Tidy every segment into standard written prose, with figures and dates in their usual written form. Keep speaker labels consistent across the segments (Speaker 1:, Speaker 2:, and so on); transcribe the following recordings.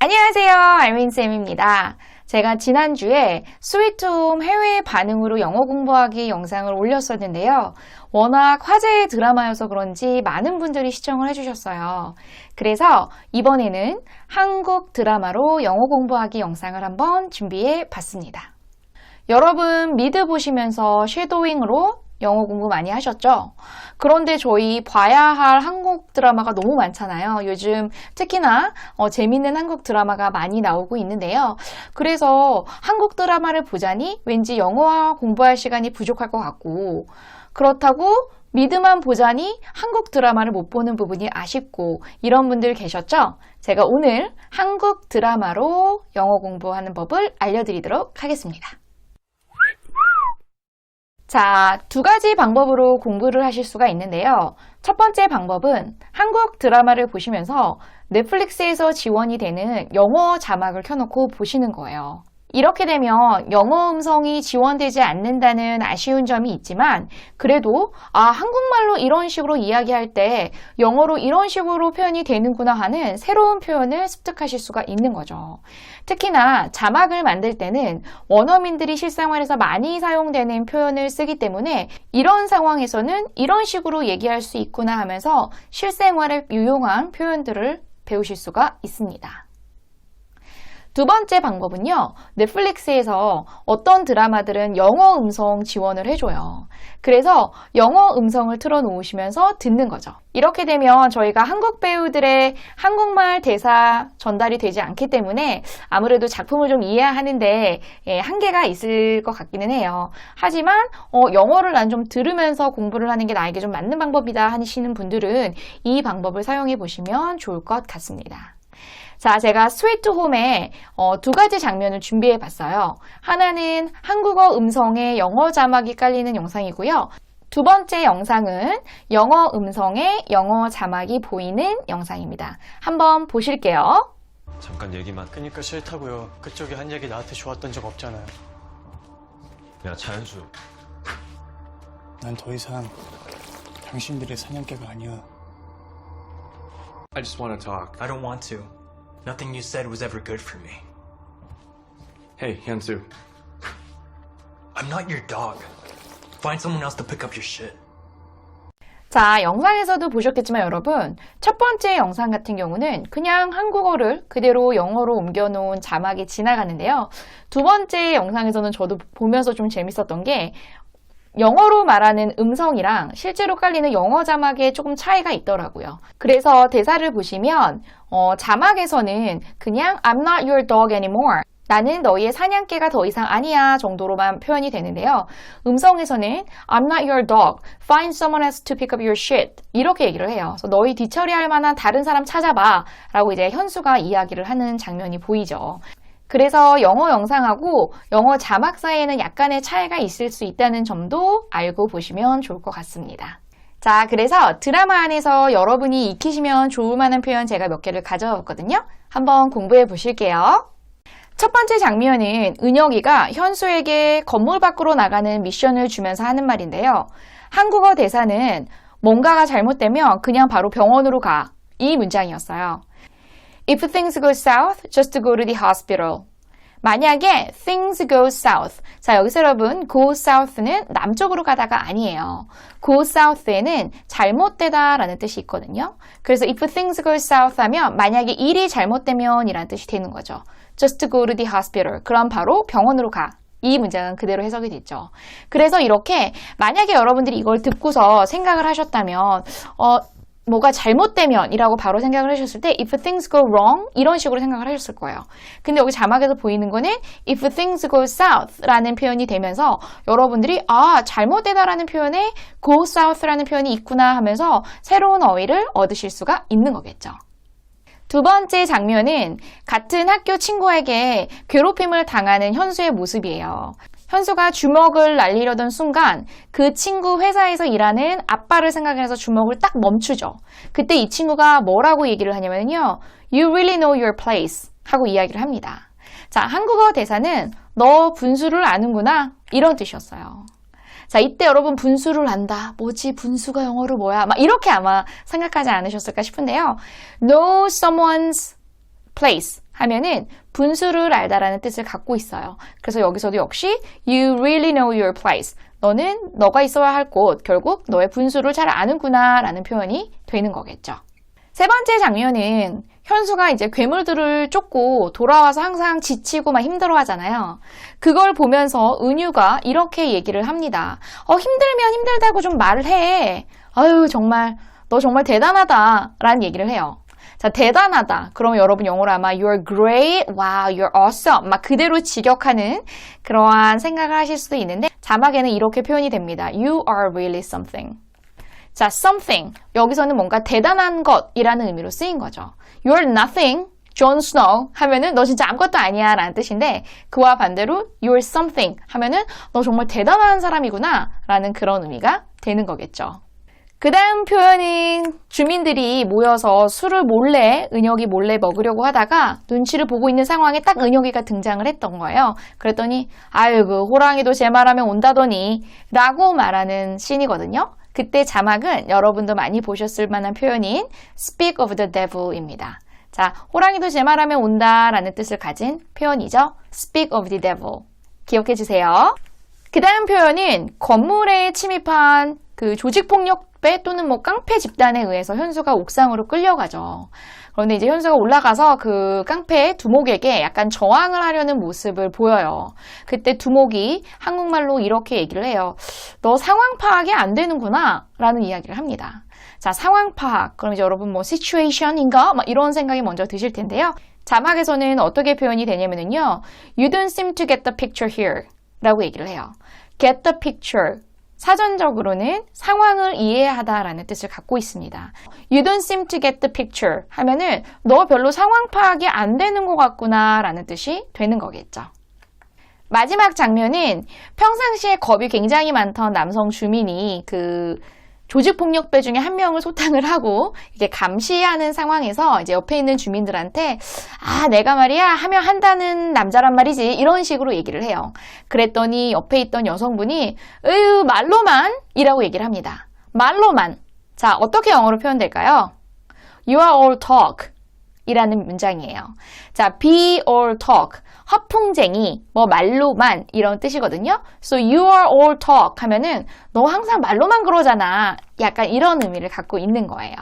Speaker 1: 안녕하세요, 알민쌤입니다. 제가 지난주에 스위트홈 해외 반응으로 영어 공부하기 영상을 올렸었는데요. 워낙 화제의 드라마여서 그런지 많은 분들이 시청을 해주셨어요. 그래서 이번에는 한국 드라마로 영어 공부하기 영상을 한번 준비해 봤습니다. 여러분 미드 보시면서 쉐도잉으로 영어 공부 많이 하셨죠? 그런데 저희 봐야 할 한국 드라마가 너무 많잖아요. 요즘 특히나 재밌는 한국 드라마가 많이 나오고 있는데요. 그래서 한국 드라마를 보자니 왠지 영어 공부할 시간이 부족할 것 같고, 그렇다고 미드만 보자니 한국 드라마를 못 보는 부분이 아쉽고, 이런 분들 계셨죠? 제가 오늘 한국 드라마로 영어 공부하는 법을 알려드리도록 하겠습니다. 자, 두 가지 방법으로 공부를 하실 수가 있는데요. 첫 번째 방법은 한국 드라마를 보시면서 넷플릭스에서 지원이 되는 영어 자막을 켜놓고 보시는 거예요. 이렇게 되면 영어 음성이 지원되지 않는다는 아쉬운 점이 있지만, 그래도 한국말로 이런 식으로 이야기할 때 영어로 이런 식으로 표현이 되는구나 하는 새로운 표현을 습득하실 수가 있는 거죠. 특히나 자막을 만들 때는 원어민들이 실생활에서 많이 사용되는 표현을 쓰기 때문에 이런 상황에서는 이런 식으로 얘기할 수 있구나 하면서 실생활에 유용한 표현들을 배우실 수가 있습니다. 두 번째 방법은요, 넷플릭스에서 어떤 드라마들은 영어 음성 지원을 해줘요. 그래서 영어 음성을 틀어놓으시면서 듣는 거죠. 이렇게 되면 저희가 한국 배우들의 한국말 대사 전달이 되지 않기 때문에 아무래도 작품을 좀 이해하는데 한계가 있을 것 같기는 해요. 하지만 영어를 난 좀 들으면서 공부를 하는 게 나에게 좀 맞는 방법이다 하시는 분들은 이 방법을 사용해 보시면 좋을 것 같습니다. 자, 제가 스위트홈에 두 가지 장면을 준비해 봤어요. 하나는 한국어 음성에 영어 자막이 깔리는 영상이고요. 두 번째 영상은 영어 음성에 영어 자막이 보이는 영상입니다. 한번 보실게요.
Speaker 2: 잠깐 얘기만.
Speaker 3: 그니까 싫다고요. 그쪽이 한 얘기 나한테 좋았던 적 없잖아요.
Speaker 2: 야, 자연수.
Speaker 3: 난 더 이상 당신들의 사냥개가 아니야.
Speaker 2: I just want to talk.
Speaker 4: I don't want to. Nothing you said was ever good for me.
Speaker 2: Hey, 현수.
Speaker 4: I'm not your dog. Find someone else to pick up your shit.
Speaker 1: 자, 영상에서도 보셨겠지만 여러분, 첫 번째 영상 같은 경우는 그냥 한국어를 그대로 영어로 옮겨놓은 자막이 지나가는데요. 두 번째 영상에서는 저도 보면서 좀 재밌었던 게 영어로 말하는 음성이랑 실제로 깔리는 영어 자막에 조금 차이가 있더라고요. 그래서 대사를 보시면 자막에서는 그냥 I'm not your dog anymore. 나는 너희의 사냥개가 더 이상 아니야 정도로만 표현이 되는데요. 음성에서는 I'm not your dog. Find someone else to pick up your shit. 이렇게 얘기를 해요. 그래서 너희 뒤처리할 만한 다른 사람 찾아봐 라고 이제 현수가 이야기를 하는 장면이 보이죠. 그래서 영어 영상하고 영어 자막 사이에는 약간의 차이가 있을 수 있다는 점도 알고 보시면 좋을 것 같습니다. 자, 그래서 드라마 안에서 여러분이 익히시면 좋을 만한 표현 제가 몇 개를 가져왔거든요. 한번 공부해 보실게요. 첫 번째 장면은 은혁이가 현수에게 건물 밖으로 나가는 미션을 주면서 하는 말인데요. 한국어 대사는 뭔가가 잘못되면 그냥 바로 병원으로 가. 이 문장이었어요. If things go south, just go to the hospital. 만약에 things go south. 자, 여기서 여러분 go south는 남쪽으로 가다가 아니에요. go south에는 잘못되다 라는 뜻이 있거든요. 그래서 if things go south 하면 만약에 일이 잘못되면 이라는 뜻이 되는 거죠. just go to the hospital. 그럼 바로 병원으로 가. 이 문장은 그대로 해석이 됐죠. 그래서 이렇게 만약에 여러분들이 이걸 듣고서 생각을 하셨다면 뭐가 잘못되면 이라고 바로 생각을 하셨을 때 if things go wrong 이런 식으로 생각을 하셨을 거예요. 근데 여기 자막에서 보이는 거는 if things go south 라는 표현이 되면서 여러분들이 잘못되다 라는 표현에 go south 라는 표현이 있구나 하면서 새로운 어휘를 얻으실 수가 있는 거겠죠. 두 번째 장면은 같은 학교 친구에게 괴롭힘을 당하는 현수의 모습이에요. 현수가 주먹을 날리려던 순간 그 친구 회사에서 일하는 아빠를 생각해서 주먹을 딱 멈추죠. 그때 이 친구가 뭐라고 얘기를 하냐면요. You really know your place 하고 이야기를 합니다. 자, 한국어 대사는 너 분수를 아는구나 이런 뜻이었어요. 자, 이때 여러분 분수를 안다. 뭐지? 분수가 영어로 뭐야? 막 이렇게 아마 생각하지 않으셨을까 싶은데요. Know someone's place 하면은 분수를 알다라는 뜻을 갖고 있어요. 그래서 여기서도 역시 you really know your place. 너는 너가 있어야 할 곳, 결국 너의 분수를 잘 아는구나 라는 표현이 되는 거겠죠. 세 번째 장면은 현수가 이제 괴물들을 쫓고 돌아와서 항상 지치고 막 힘들어 하잖아요. 그걸 보면서 은유가 이렇게 얘기를 합니다. 힘들면 힘들다고 좀 말을 해. 아유, 정말, 너 정말 대단하다. 라는 얘기를 해요. 자, 대단하다. 그럼 여러분 영어로 아마 you're great, wow, you're awesome. 막 그대로 직역하는 그러한 생각을 하실 수도 있는데 자막에는 이렇게 표현이 됩니다. You are really something. 자, something. 여기서는 뭔가 대단한 것이라는 의미로 쓰인 거죠. You're nothing, Jon Snow 하면은 너 진짜 아무것도 아니야 라는 뜻인데 그와 반대로 you're something 하면은 너 정말 대단한 사람이구나 라는 그런 의미가 되는 거겠죠. 그 다음 표현은 주민들이 모여서 술을 몰래, 은혁이 몰래 먹으려고 하다가 눈치를 보고 있는 상황에 딱 은혁이가 등장을 했던 거예요. 그랬더니 아이고 호랑이도 제 말하면 온다더니 라고 말하는 씬이거든요. 그때 자막은 여러분도 많이 보셨을 만한 표현인 speak of the devil입니다. 자, 호랑이도 제 말하면 온다라는 뜻을 가진 표현이죠. speak of the devil. 기억해 주세요. 그 다음 표현은 건물에 침입한 그 조직폭력배 또는 뭐 깡패 집단에 의해서 현수가 옥상으로 끌려가죠. 그런데 이제 현수가 올라가서 그 깡패 두목에게 약간 저항을 하려는 모습을 보여요. 그때 두목이 한국말로 이렇게 얘기를 해요. 너 상황 파악이 안 되는구나 라는 이야기를 합니다. 자, 상황 파악. 그럼 이제 여러분 뭐 situation인가? 막 이런 생각이 먼저 드실 텐데요. 자막에서는 어떻게 표현이 되냐면요. You don't seem to get the picture here 라고 얘기를 해요. Get the picture. 사전적으로는 상황을 이해하다라는 뜻을 갖고 있습니다. You don't seem to get the picture 하면은 너 별로 상황 파악이 안 되는 것 같구나 라는 뜻이 되는 거겠죠. 마지막 장면은 평상시에 겁이 굉장히 많던 남성 주민이 그 조직폭력배 중에 한 명을 소탕을 하고 이게 감시하는 상황에서 이제 옆에 있는 주민들한테 내가 말이야 하면 한다는 남자란 말이지 이런 식으로 얘기를 해요. 그랬더니 옆에 있던 여성분이 말로만 이라고 얘기를 합니다. 말로만. 자, 어떻게 영어로 표현될까요? You are all talk 이라는 문장이에요. 자, be all talk. 허풍쟁이, 뭐 말로만 이런 뜻이거든요. So you are all talk 하면은 너 항상 말로만 그러잖아. 약간 이런 의미를 갖고 있는 거예요.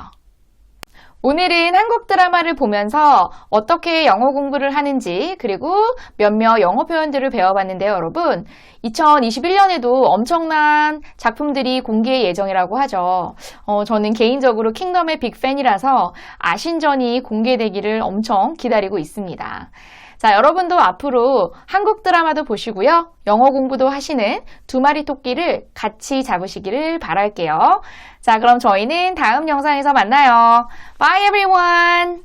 Speaker 1: 오늘은 한국 드라마를 보면서 어떻게 영어 공부를 하는지 그리고 몇몇 영어 표현들을 배워봤는데요, 여러분. 2021년에도 엄청난 작품들이 공개 예정이라고 하죠. 저는 개인적으로 킹덤의 빅팬이라서 아신전이 공개되기를 엄청 기다리고 있습니다. 자, 여러분도 앞으로 한국 드라마도 보시고요. 영어 공부도 하시는 두 마리 토끼를 같이 잡으시기를 바랄게요. 자, 그럼 저희는 다음 영상에서 만나요. Bye everyone!